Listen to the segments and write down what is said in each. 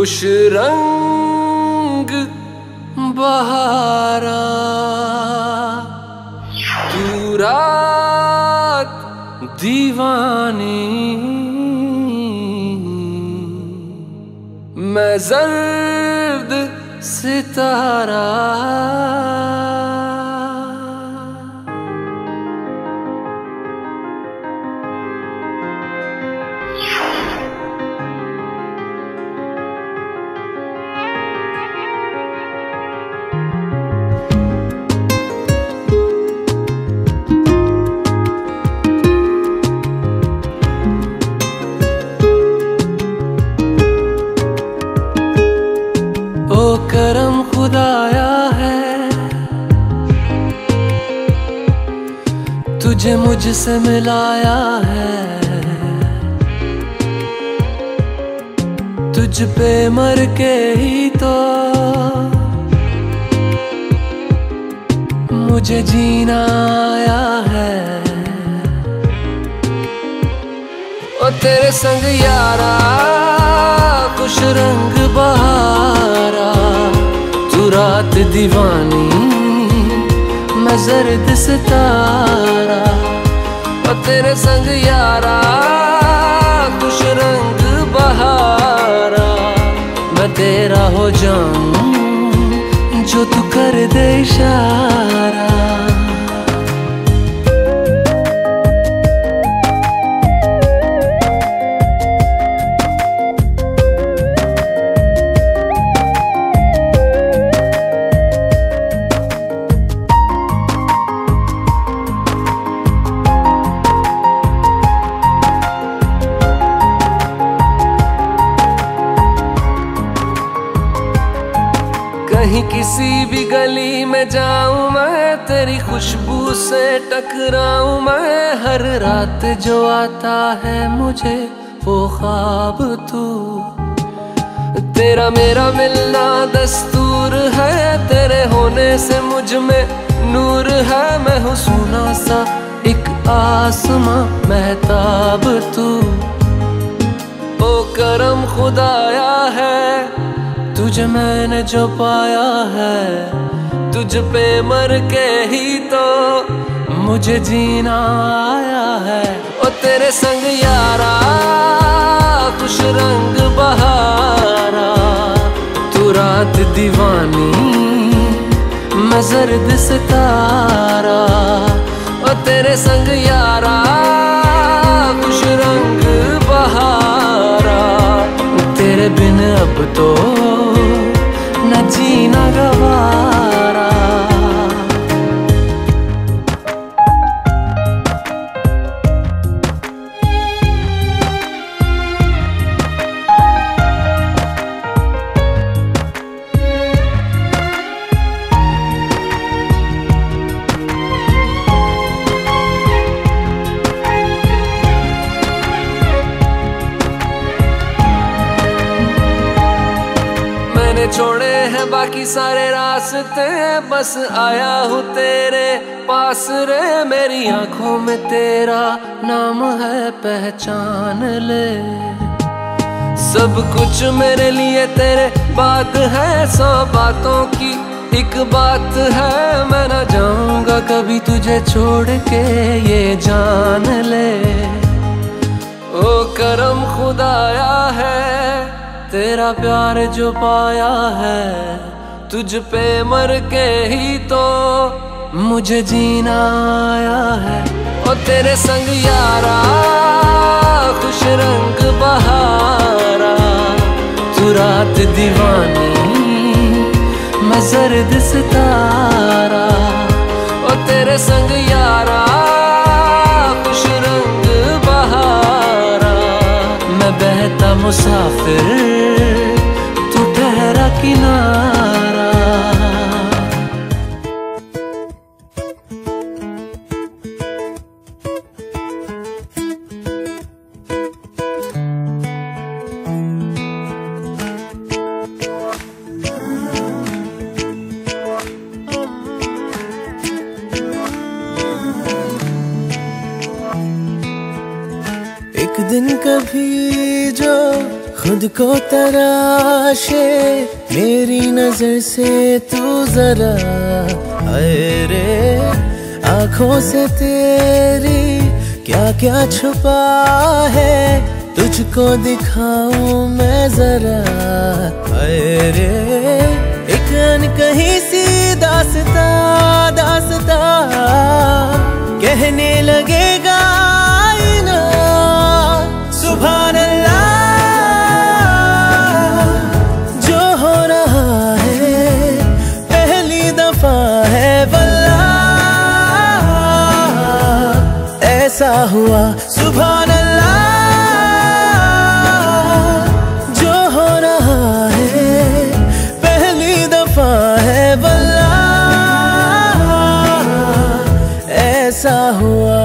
खुश रंग बहारा, तू रात दीवानी, मैं जर्द सितारा। ओ करम खुदाया है, तुझे मुझसे मिलाया है। तुझ पे मर के ही तो मुझे जीना आया है। ओ तेरे संग यारा खुश रंग बहारा, तू रात दीवानी, मैं जर्द सितारा। ओ तेरे संग यारा खुश रंग बहारा, मैं तेरा हो जाऊं जो तू कर दे इशारा। कहीं किसी भी गली में जाऊं मैं, तेरी खुशबू से टकराऊं मैं। हर रात जो आता है मुझे वो ख्वाब तू, तेरा मेरा मिलना दस्तूर है। तेरे होने से मुझ में नूर है, मैं हूँ सोना सा एक आसमां महताब तू। ओ करम खुदाया है, तुझे मैंने जो पाया है। तुझ पे मर के ही तो मुझे जीना आया है। ओ तेरे संग यारा खुश रंग बहारा, तू रात दीवानी, मैं जर्द सितारा। ओ तेरे संग यारा खुश रंग बहारा, तेरे बिन अब तो न जीना गवारा। छोड़े हैं बाकी सारे रास्ते, बस आया हूँ तेरे पास रे। मेरी आंखों में तेरा नाम है, पहचान ले। सब कुछ मेरे लिए तेरे बात है, 100 बातों की एक बात है। मैं ना जाऊंगा कभी तुझे छोड़ के, ये जान ले। ओ करम खुदाया है, तेरा प्यार जो पाया है। तुझ पे मर के ही तो मुझे जीना आया है। ओ तेरे संग यारा खुश रंग बहारा, तू रात दीवानी, मैं जर्द सितारा। ओ तेरे संग यारा खुश रंग बहारा, मैं बहता मुसाफिर, तू ठहरा किनारा। एक दिन कभी जो खुद को तराशे मेरी नजर से तू जरा, हाय रे आंखों से तेरी क्या क्या छुपा है, तुझको दिखाऊं मैं जरा, हाय रे एक अनकही सी दास्ता दास्ता कहने लगेगा आईना सुभान अल्लाह। जो हो रहा है पहली दफा है वल्लाह, ऐसा हुआ सुभान अल्लाह। जो हो रहा है पहली दफा है वल्लाह, ऐसा हुआ।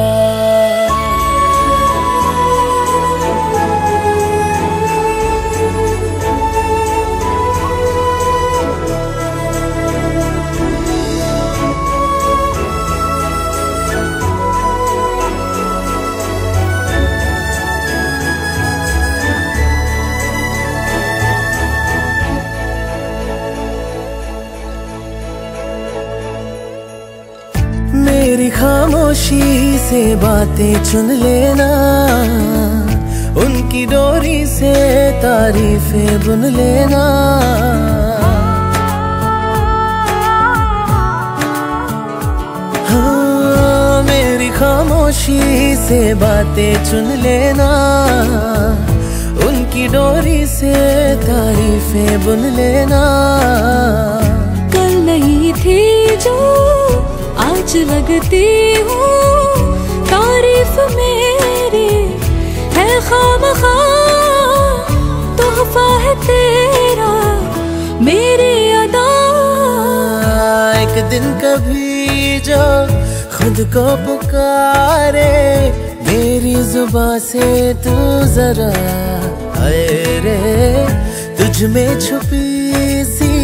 मेरी खामोशी से बातें चुन लेना, उनकी डोरी से तारीफें बुन लेना। हाँ मेरी खामोशी से बातें चुन लेना, उनकी डोरी से तारीफें बुन लेना। कल नहीं थी जो आज लगती हूँ, तारीफ मेरी है खामखा, तोहफा है तेरा मेरी अदा। एक दिन कभी जो खुद को पुकारे मेरी जुबां से तू जरा, हाय रे तुझ में छुपी सी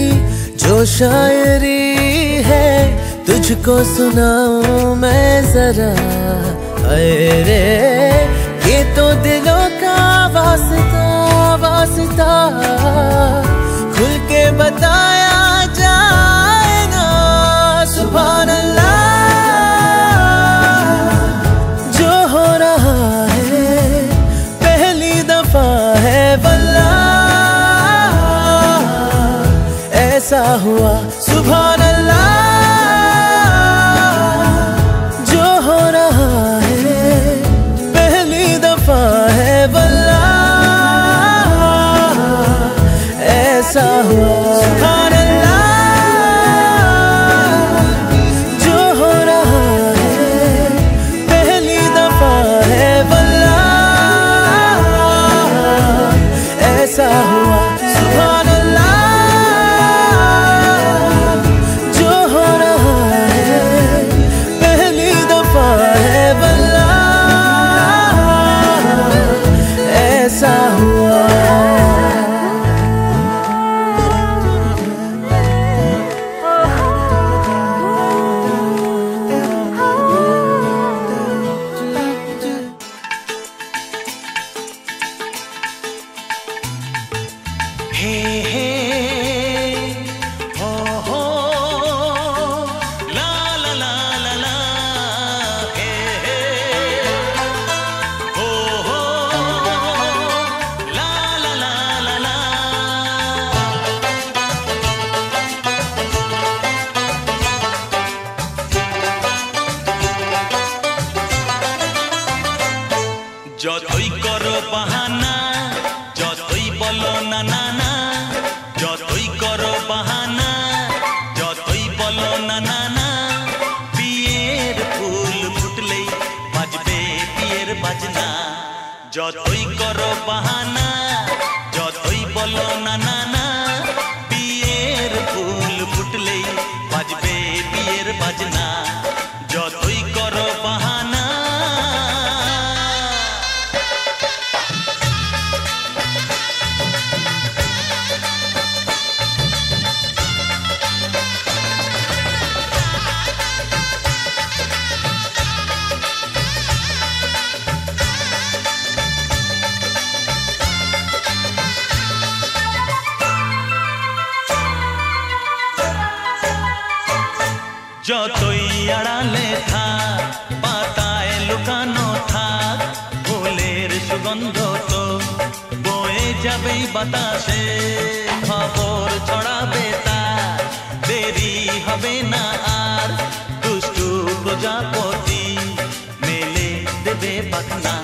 जो शायरी है, तुझको सुनाऊं मैं जरा, हाय रे ये तो दिलों का वास्ता वास्ता, खुल के बताया जाए ना सुभान अल्लाह। जो हो रहा है पहली दफा है वल्लाह, ऐसा हुआ सुभान अल्लाह। ऐसा हुआ सुभान अल्लाह। जो हो रहा है पहली दफा है वल्लाह, ऐसा हुआ सुभान अल्लाह। जो हो रहा है पहली दफा है वल्लाह, ऐसा हुआ। যতই করো বাহানা, যতই বলো না না না, যতই করো বাহানা, যতই বলো না না না, বিয়ের ফুল ফুটলেই বাজবে বিয়ের বাজনা। যতই করো বাহানা, যতই বলো না না না, বিয়ের ফুল ফুটলেই বাজবে বিয়ের বাজনা। যতই করো বাহানা। যতই আড়ালে থাক পাতায় লুকানো থাক ফুলের সুগন্ধ তো বয়ে যাবেই বাতাসে খবর ছড়াবে তার দেরি হবে না আর দুষ্টু প্রজাপতি মেলে দেবে পাখনা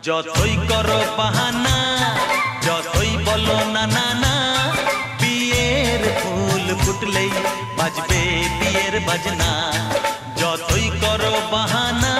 যতই করো বাহানা যতই বলো না না না বিয়ের ফুল ফুটলেই বাজবে বিয়ের বাজনা যতই করো বাহানা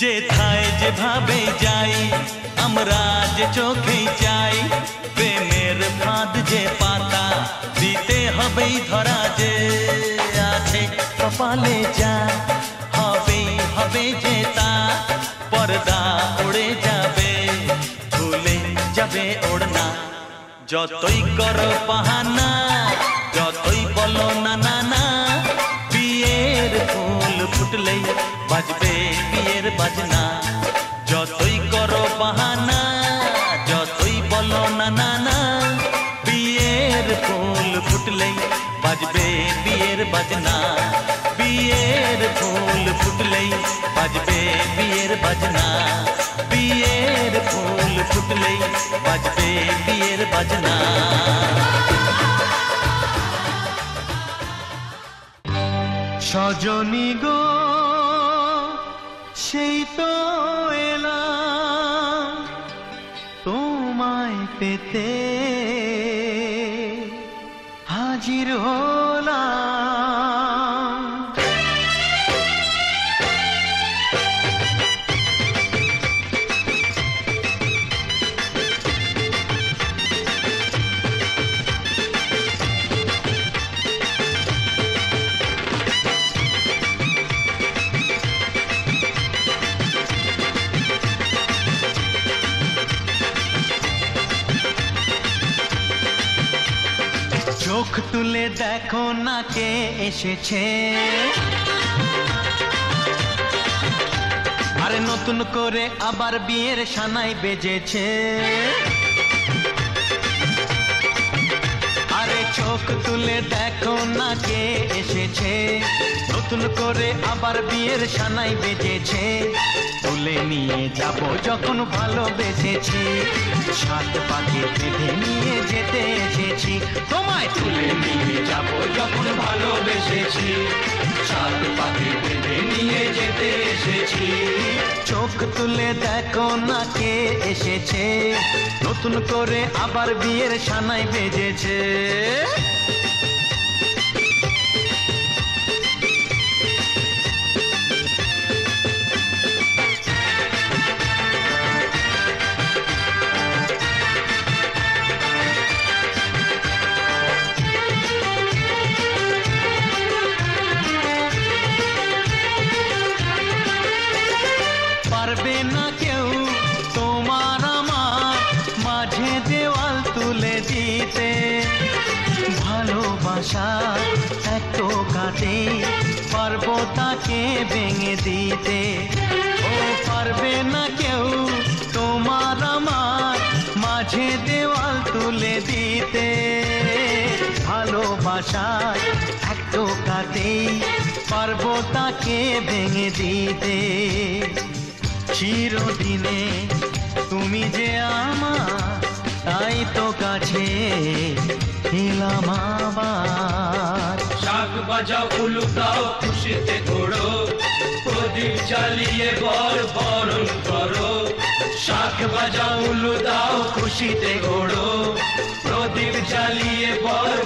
যেথায় যেভাবে যাই আমরা যে চোখেই চাই প্রেমের ফাঁদ যে পাতা দিতে হবেই ধরা যে আছে কপালে যা হবেই হবে যে তা পর্দা উড়ে যাবে ভুলে যাবে ওড়না যতই করো বাহানা যতই বলো না না না বিয়ের ফুল ফুটলেই বাজবে বিয়ের বাজনা যতই করো বাহানা যতই বলো না না না বিয়ের ফুল ফুটলেই বাজবে বিয়ের বাজনা বিয়ের ফুল ফুটলেই বাজবে বিয়ের বাজনা বিয়ের ফুল ফুটলেই বাজবে বিয়ের বাজনা সজনী গো সেই তো এলাম তোমায় পেতে হাজির হলাম চোখ তুলে দেখো না কে এসেছে আরে নতুন করে আবার বিয়ের সানাই বেজেছে আরে চোখ তুলে দেখো না কে এসেছে নতুন করে আবার বিয়ের সানাই বেজেছে তুলে নিয়ে যাব যখন ভালোবেসেছি সাত পাকে বেঁধে নিয়ে যেতে এসেছি তোমায় তুলে নিয়ে যাব যখন ভালোবেসেছি সাত পাকে বেঁধে নিয়ে যেতে এসেছি চোখ তুলে দেখো না কে এসেছে নতুন করে আবার বিয়ের সানাই বেজেছে পারবে না কেউ তোমার আমার মাঝে দেওয়াল তুলে দিতে ভালোবাসা এত কাটে পারবো তাকে ভেঙে দিতে ও পারবে না কেউ তোমার আমার মাঝে দেওয়াল তুলে দিতে ভালোবাসা এত কাটে পারবো তাকে ভেঙে দিতে চিরদিনে তুমি যে আমার তাই তো কাছে এলাম আবার শাক বাজাও উলু দাও খুশিতে ঘোড়ো প্রদীপ জ্বালিয়ে বরণ করো শাক বাজাও উলু দাও খুশিতে ঘোড়ো প্রদীপ জ্বালিয়ে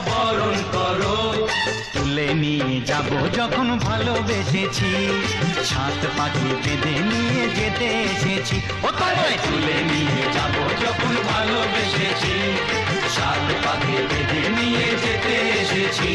বরণ করো তুলে নিয়ে যাব যখন ভালোবেসেছি, সাত পাখি বেঁধে নিয়ে যেতে এসেছি। ও তোমায় তুলে নিয়ে যাব যখন ভালোবেসেছি, সাত পাখি বেঁধে নিয়ে যেতে এসেছি।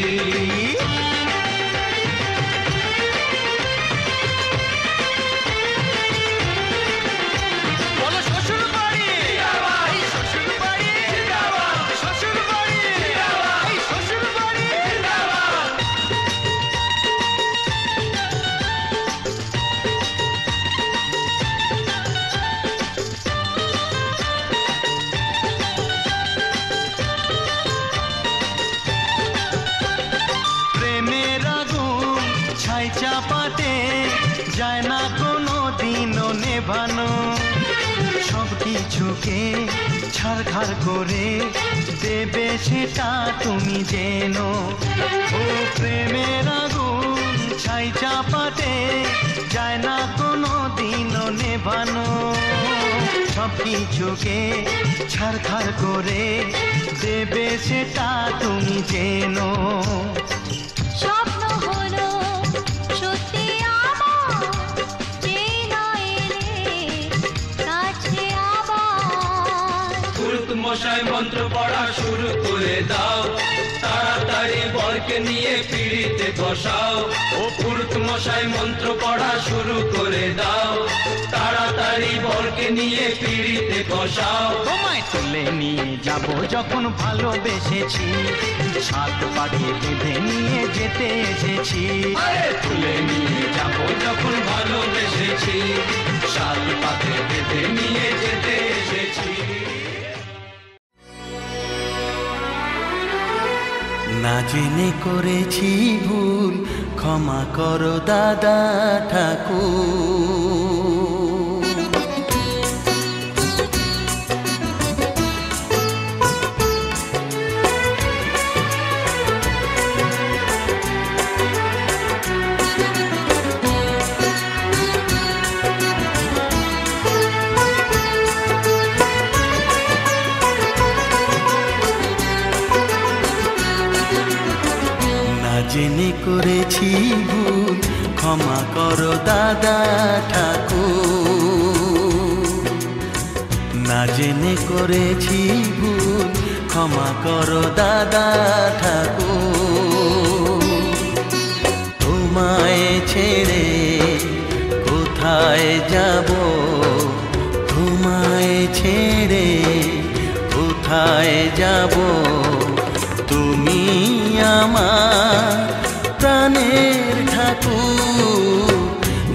চাপাতে যায় না কোনো দিনও নেভানো, সব কিছুকে ছাড়খাড় করে দেবে সেটা তুমি জেনো। ও প্রেমের আগুন ছাই চাপাতে যায় না কোনো দিনও নেভানো, সব কিছুকে ছাড়খাড় করে দেবে সেটা তুমি জেনো। স্বপ্ন হলো সত্যি আমার, যেই না এলে কাছে আবার। পুরুত মশাই মন্ত্র পড়া শুরু করে দাও, তাড়াতাড়ি বরকে নিয়ে পিড়িতে বসাও। ও পুরুত মশাই মন্ত্র পড়া শুরু করে দাও, তাড়াতাড়ি বরকে নিয়ে পিড়িতে বসাও। তোমায় তুলে নিয়ে যাব যখন ভালোবেসেছি, সাত পাখি বেঁধে নিয়ে যেতে এসেছি। তুলে নিয়ে যাব যখন ভালোবেসেছি, সাত পাখি বেঁধে নিয়ে যেতে এসেছি। না জেনে করেছি ভুল, ক্ষমা করো দাদা ঠাকুর। জেনে করেছি ভুল, ক্ষমা করো দাদা ঠাকুর। না জেনে করেছি ভুল, ক্ষমা করো দাদা ঠাকুর। তোমায় ছেড়ে কোথায় যাব, তোমায় ছেড়ে কোথায় যাব, তুমি আমার প্রাণের ঠাকুর।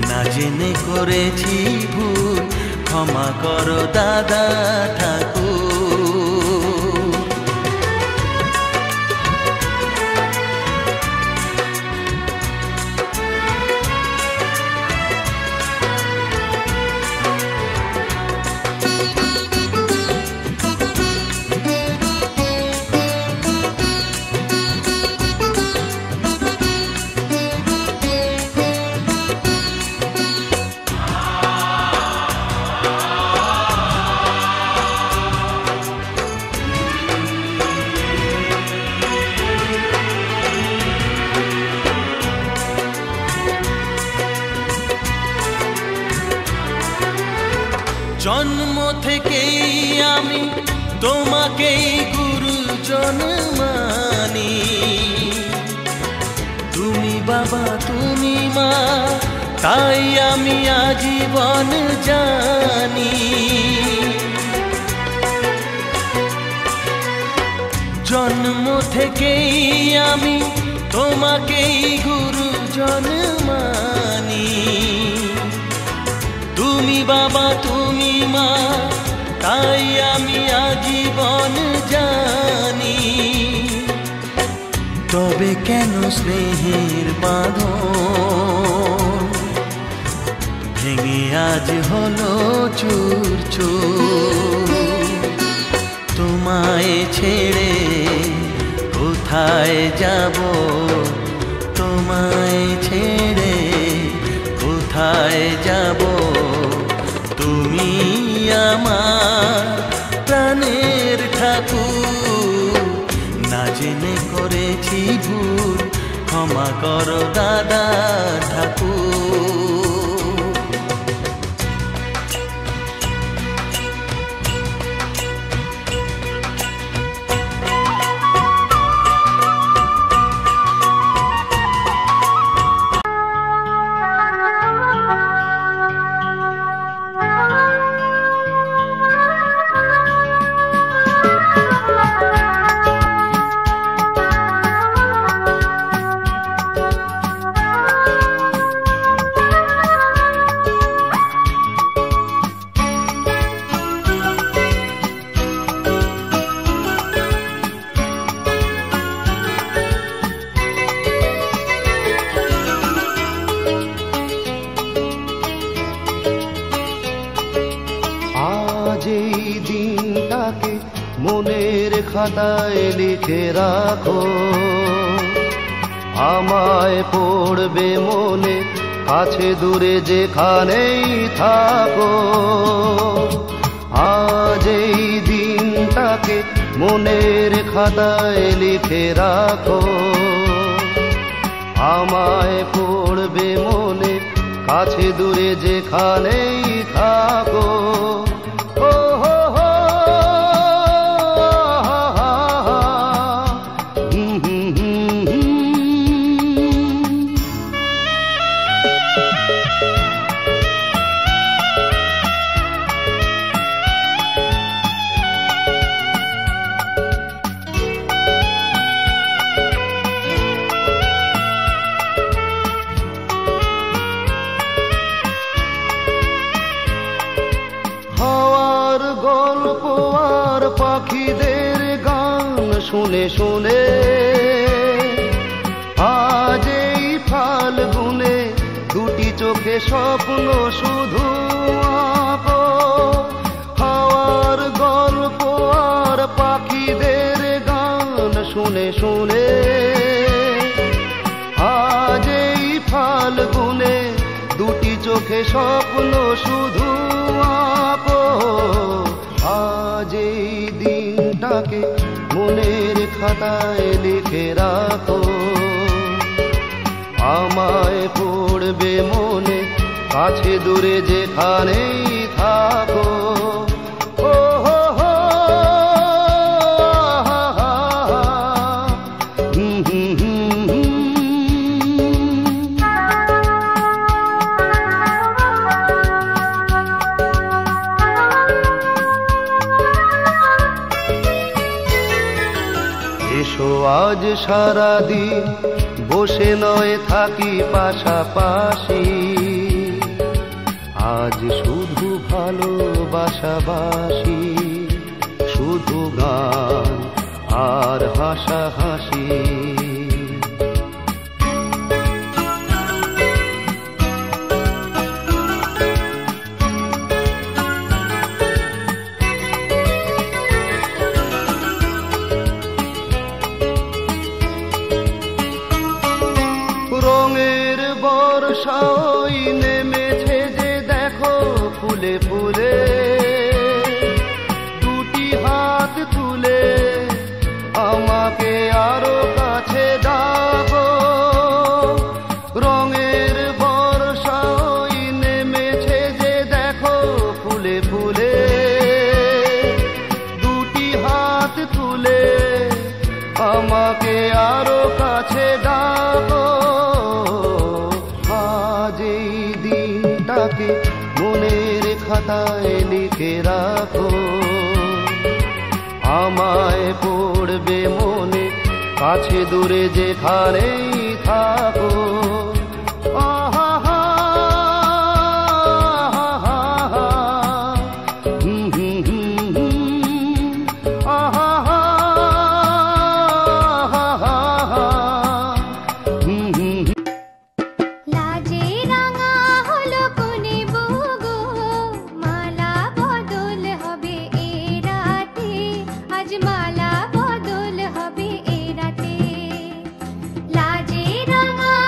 না জেনে করেছি ভুল, ক্ষমা করো দাদা ঠাকুর। জন্ম থেকেই আমি তোমাকেই গুরুজন মানি, তুমি বাবা তুমি মা, তাই আমি আজীবন জানি। জন্ম থেকেই আমি তোমাকেই গুরুজন মানি, তুমি বাবা তুমি মা, তাই আমি আজীবন জানি। তবে কেন স্নেহের বাঁধন ভেঙে আজ হলো চুর চুর। তোমায় ছেড়ে কোথায় যাব, তোমায় ছেড়ে কোথায় যাব, তুমি আমার প্রাণের ঠাকুর। না জেনে করেছি ভুল, ক্ষমা করো দাদা ঠাকুর। মনের খাতায় লিখে রাখো, আমায় পড়বে মনে কাছে দূরে যেখানেই থাকো। আজ এই দিনটাকে মনের খাতায় লিখে রাখো, আমায় পড়বে মনে কাছে দূরে যেখানেই থাকো। পাখিদের গান শুনে শুনে আজ এই ফাল্গুনে দুটি চোখে স্বপ্ন শুধু আঁকো। হাওয়ার গল্প আর পাখিদের গান শুনে শুনে আজ এই ফাল্গুনে দুটি চোখে স্বপ্ন শুধু আঁকো। আজ এই দিনটাকে মনের খাতায় লিখে রাখো, আমায় পড়বে মনে কাছে দূরে যেখানেই থাকো। আজ সারাদিন বসে নয় থাকি পাশাপাশি, আজ শুধু ভালোবাসাবাসি, শুধু গান আর হাসাহাসি। রঙের বর্ষায় নেমেছে যে দেখো ফুলে ফুলে, দুটি হাত তুলে আমাকে আরো কাছে ডাকো। রঙের বর্ষায় নেমেছে যে দেখো ফুলে ফুলে, দুটি হাত তুলে আমাকে আরো কাছে ডাকো। আজ এই দিনটাকে মনের খাতায় লিখে রাখো, আমায় পড়বে মনে কাছে দূরে যেখানেই থাকো। লাজে রাঙা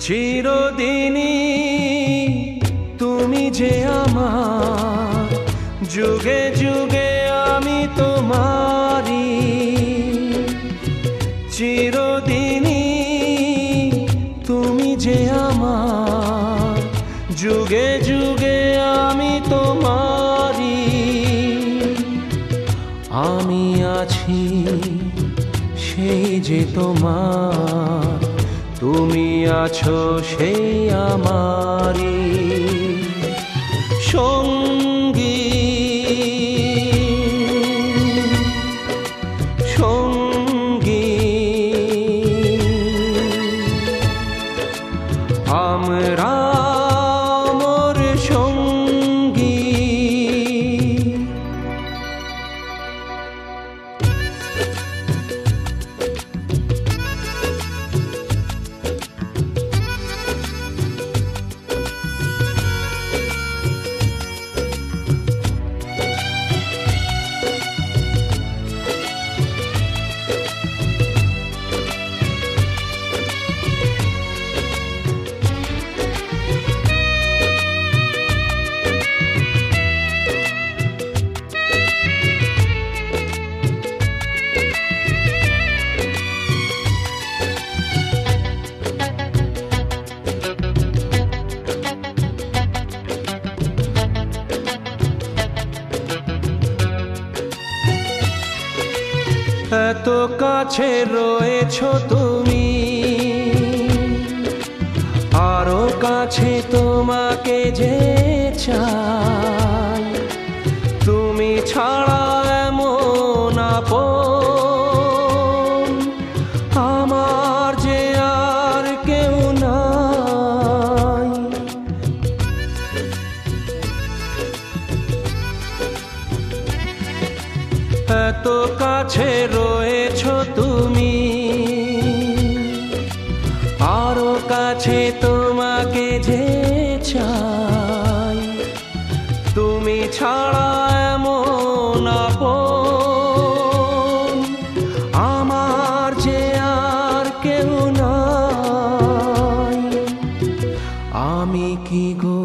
চিরদিনই তুমি যে আমার, যুগে যুগে আমি তোমারি। চিরদিনই তুমি যে আমার, যুগে যুগে আমি তোমারি। আমি আছি সেই যে তোমার, তুমি আছো সেই আমারি সঙ্গী। সঙ্গী আমরা মোর সঙ্গী। এত কাছে রয়েছো তুমি, আরো কাছে তোমাকে যে চাই। তুমি ছাড়া এমন আপন আমার যে আর কেউ নাই। এত কাছে রয়েছো তুমি, আরো কাছে তোমাকে যে চাই। তুমি ছাড়া এমন আপন আমার যে আর কেউ নাই। আমি কি গো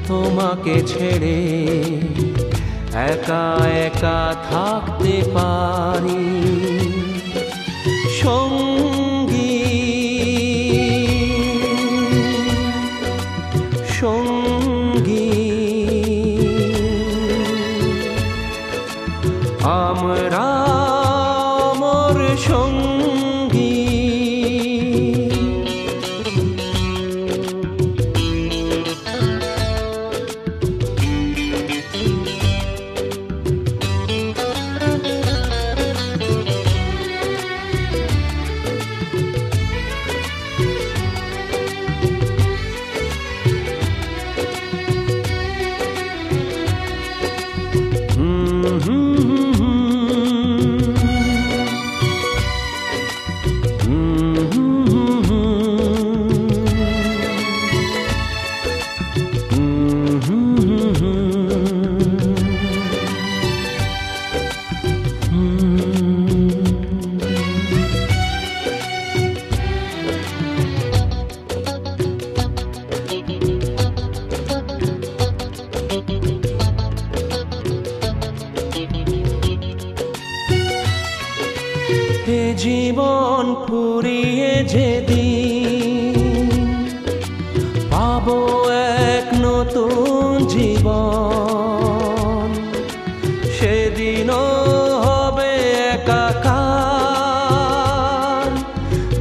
তোমাকে ছেড়ে একা একা থাকতে পারি সঙ্গী। সঙ্গী আমরা মোর সঙ্গী। জীবন ফুরিয়ে যেদিন পাবো এক নতুন জীবন, সেদিনও হবে একাকার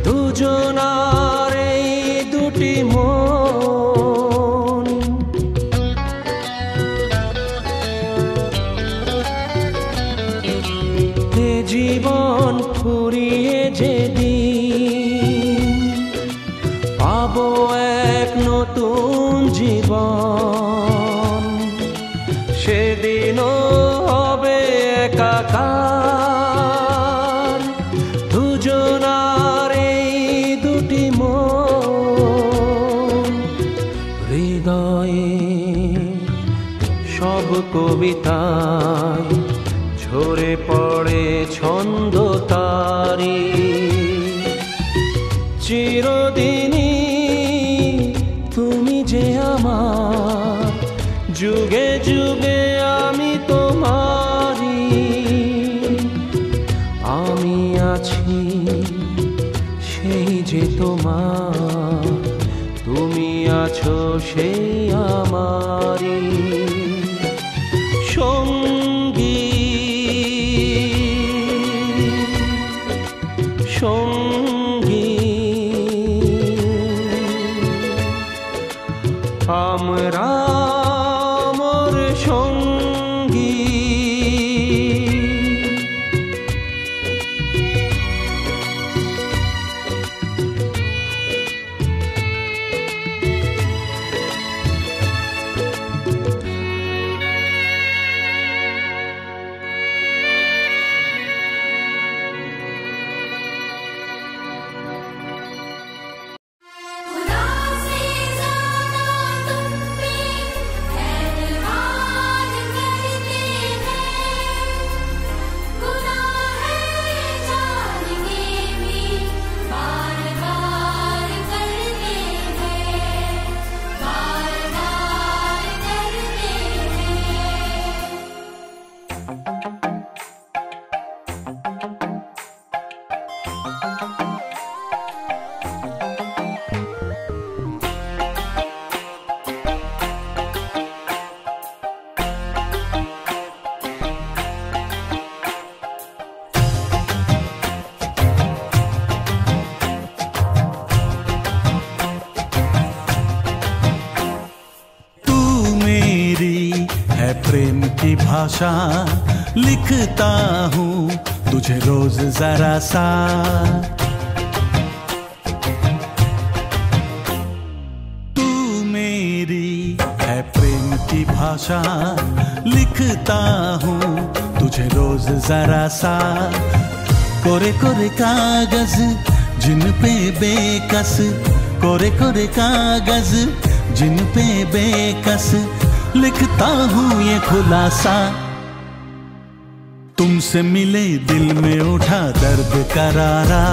দুজনার এই দুটি মন। জীবন ফুরিয়ে যেদিন পাবো এক নতুন জীবন, সেদিনও হবে একাকার দুজনার এই দুটি মন। হৃদয়ে সব কবিতায় ঝরে পড়ে ছন্দ তারি, চিরদিন সেই যে তোমার, তুমি আছো সেই আমারই সঙ্গী সঙ্গী। আমরা মোর সঙ্গী। प्रेम की भाषा लिखता हूँ तुझे रोज जरा सा। तू मेरी है प्रेम की भाषा लिखता हूँ तुझे रोज जरा सा। कोरे कोरे कागज जिन पे बेकस, कोरे कोरे कागज जिन पे बेकस लिखता हूँ ये खुलासा। तुमसे मिले दिल में उठा दर्द करारा,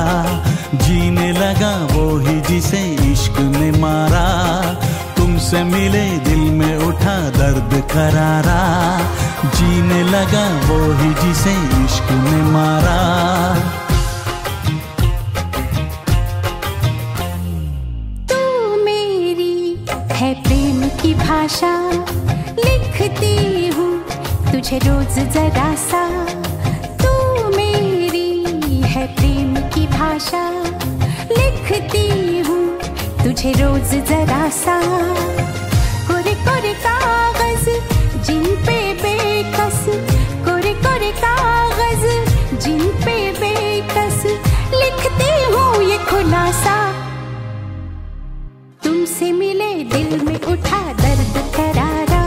जीने लगा वो ही जिसे इश्क ने मारा। तुमसे मिले दिल में उठा दर्द करारा, जीने लगा वो ही जिसे इश्क ने मारा। तू मेरी है प्रेम की भाषा लिखती हूँ तुझे रोज जरा सा। तू मेरी है प्रेम की भाषा लिखती हूँ तुझे रोज जरा सा। कोरे कोरे कागज जिन पे बेकस, कोरे कोरे कागज जिन पे बेकस लिखती हूँ ये खुलासा। तुमसे मिले दिल में उठा दर्द करारा,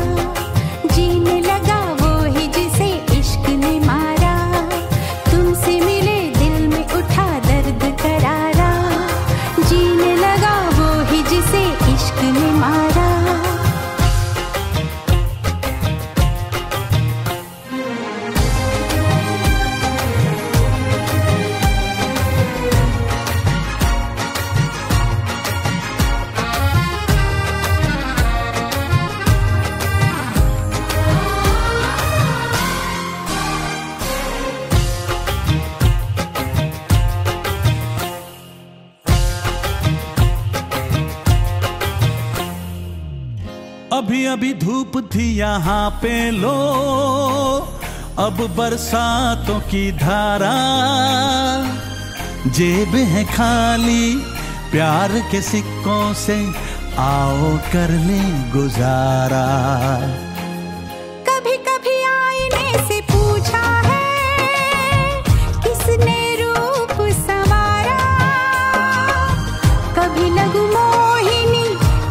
जीने लगा वो ही जिसे इश्क ने मारा। तुमसे मिले दिल में उठा दर्द करारा, जीने लगा वो ही जिसे इश्क ने मारा। अभी अभी धूप थी यहाँ पे लो, अब बरसातों की धारा। जेब है खाली प्यार के सिक्कों से, आओ कर ले गुजारा। कभी कभी आईने से पूछा है किसने रूप संवारा। कभी लगू मोहिनी,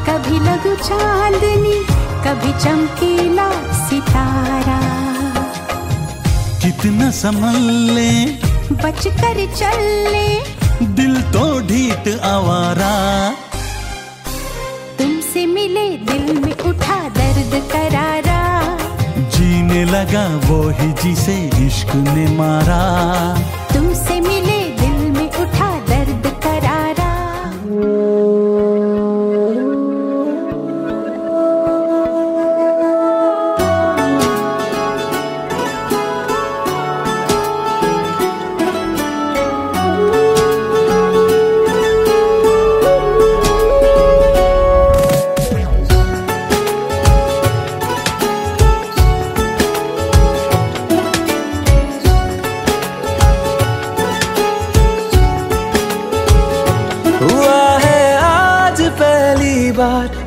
कभी लगू चांदनी, कभी चमकीला सितारा। कितना संभल ले बच कर चल ले, दिल तो ढीठ आवारा। तुमसे मिले दिल में उठा दर्द करारा, जीने लगा वो ही जिसे इश्क ने मारा। तुमसे मिले दिल में उठा दर्द करारा।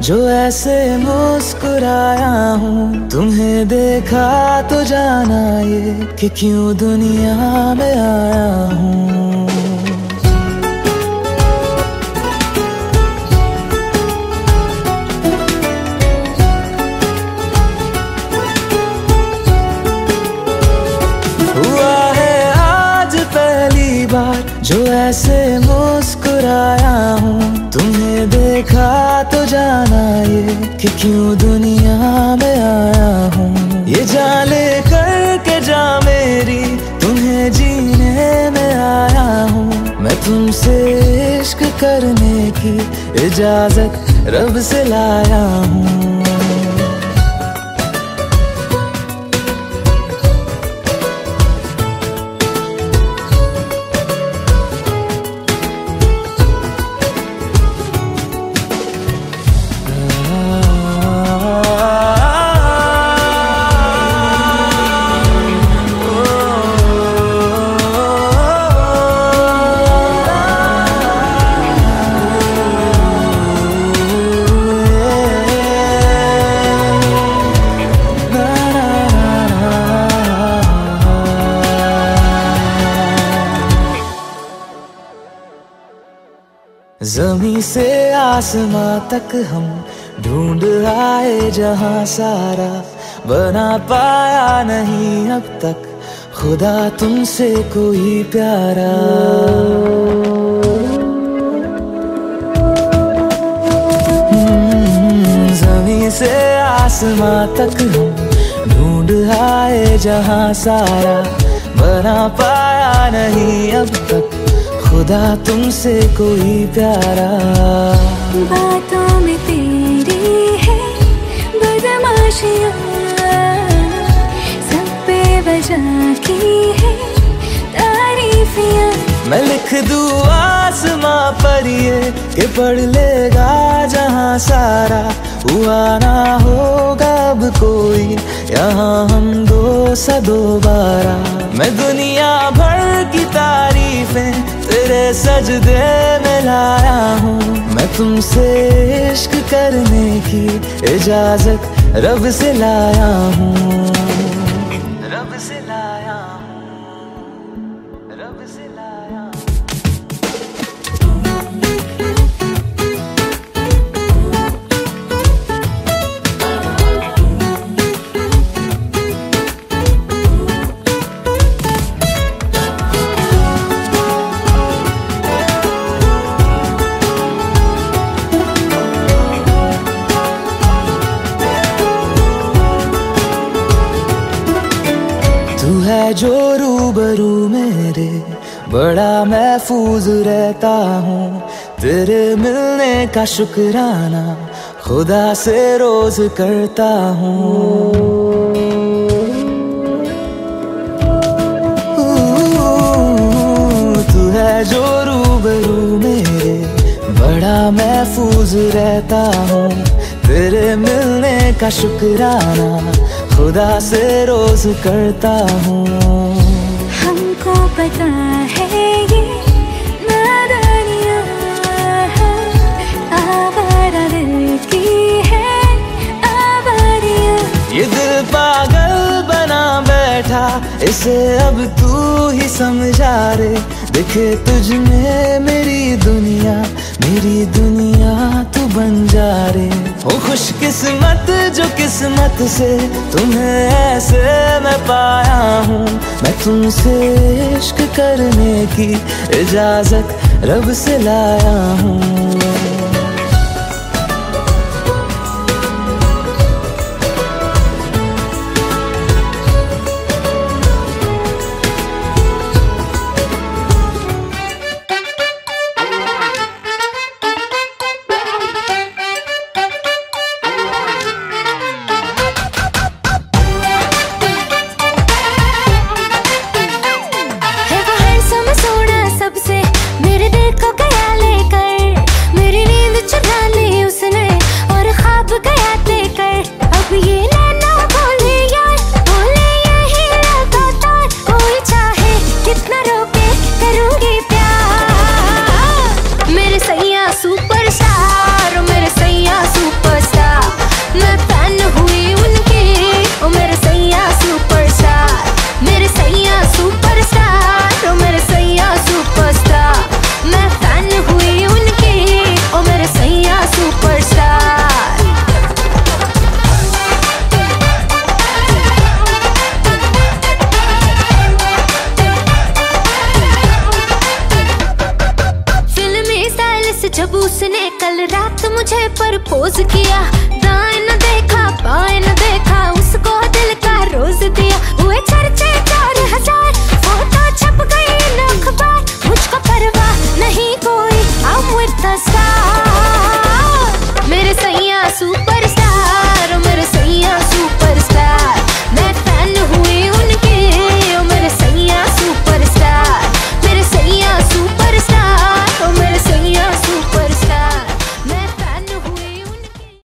जो ऐसे मुस्कुराया हूँ। तुम्हें देखा तो जाना ये कि क्यों दुनिया में आया हूँ। जो ऐसे मुस्कुराया हूँ। तुम्हें देखा तो जाना ये कि क्यों दुनिया में आया हूँ। ये जान ले करके जा मेरी, तुम्हें जीने में आया हूँ। मैं तुमसे इश्क करने की इजाजत रब से लाया हूँ। ज़मीं से आसमां तक हम ढूंढ आए जहां सारा, बना पाया नहीं अब तक खुदा तुमसे कोई प्यारा। ज़मीं से आसमां तक हम ढूंढ आए जहां सारा, बना पाया नहीं अब तक खुदा तुमसे कोई प्यारा। बातों में तेरी है बदमाशियाँ, सब पे वजह की है तारीफियाँ। मैं लिख दूँ आसमां पर ये कि पढ़ लेगा जहां सारा, हुआ ना होगा अब कोई यहाँ हम दो सा दोबारा। मैं दुनिया भर की तारीफें तेरे सजदे में लाया हूँ। मैं तुमसे इश्क करने की इजाजत रब से लाया हूँ। रब से लाया हूँ, रब से लाया हूँ। तू है जो रूबरू मेरे, बड़ा महफूज रहता हूँ। तेरे मिलने का शुक्राना खुदा से रोज करता हूँ। तू है जो रूबरू मेरे, बड़ा महफूज रहता हूँ। तेरे मिलने का शुक्राना खुदा से रोज करता हूँ। हमको पता है ये नादानियाँ आवारा दिल की है आवारियाँ। ये दिल पागल बना बैठा, इसे अब तू ही समझा रे। दिखे तुझ में मेरी दुनिया तू बन जा रे। ओ खुशकिस्मत जो किस्मत से तुम्हें ऐसे मैं पाया हूँ। मैं तुमसे इश्क करने की इजाजत रब से लाया हूँ। है वो हैंडसम सोना सबसे, मेरे दिल को गया लेकर। सुपरस्टार। फिल्मी स्टाइल से जब उसने कल रात मुझे प्रपोज किया, दाएं न देखा बाएं न देखा, उसको दिल का रोज दिया। हुए चर्चे 4000, फोटो छप गई न अखबार, मुझको परवाह नहीं कोई, I'm with the star। मेरे सैया सुपर